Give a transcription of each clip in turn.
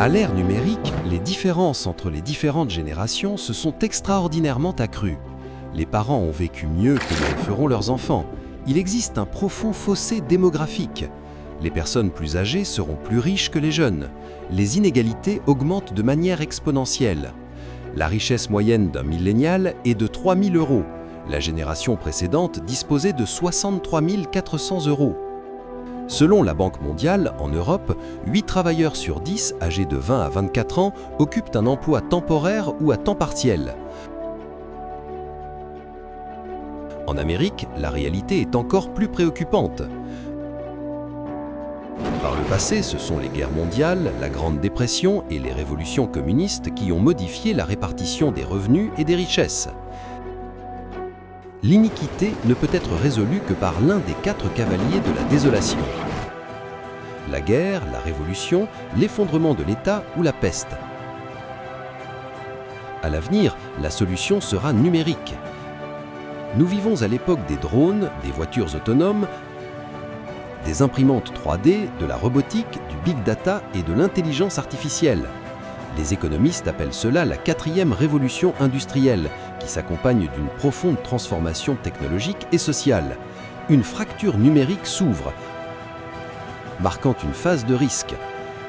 À l'ère numérique, les différences entre les différentes générations se sont extraordinairement accrues. Les parents ont vécu mieux que ne le feront leurs enfants. Il existe un profond fossé démographique. Les personnes plus âgées seront plus riches que les jeunes. Les inégalités augmentent de manière exponentielle. La richesse moyenne d'un millénial est de 3 000 €. La génération précédente disposait de 63 400 €. Selon la Banque mondiale, en Europe, 8 travailleurs sur 10 âgés de 20 à 24 ans occupent un emploi temporaire ou à temps partiel. En Amérique, la réalité est encore plus préoccupante. Par le passé, ce sont les guerres mondiales, la Grande Dépression et les révolutions communistes qui ont modifié la répartition des revenus et des richesses. L'iniquité ne peut être résolue que par l'un des 4 cavaliers de la désolation. La guerre, la révolution, l'effondrement de l'État ou la peste. À l'avenir, la solution sera numérique. Nous vivons à l'époque des drones, des voitures autonomes, des imprimantes 3D, de la robotique, du big data et de l'intelligence artificielle. Les économistes appellent cela la 4e révolution industrielle, qui s'accompagne d'une profonde transformation technologique et sociale. Une fracture numérique s'ouvre, marquant une phase de risque.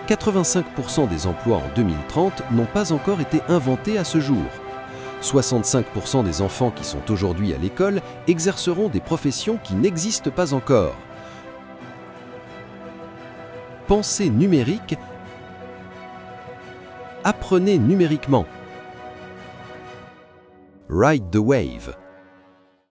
85% des emplois en 2030 n'ont pas encore été inventés à ce jour. 65% des enfants qui sont aujourd'hui à l'école exerceront des professions qui n'existent pas encore. Pensez numérique, apprenez numériquement. Ride the wave.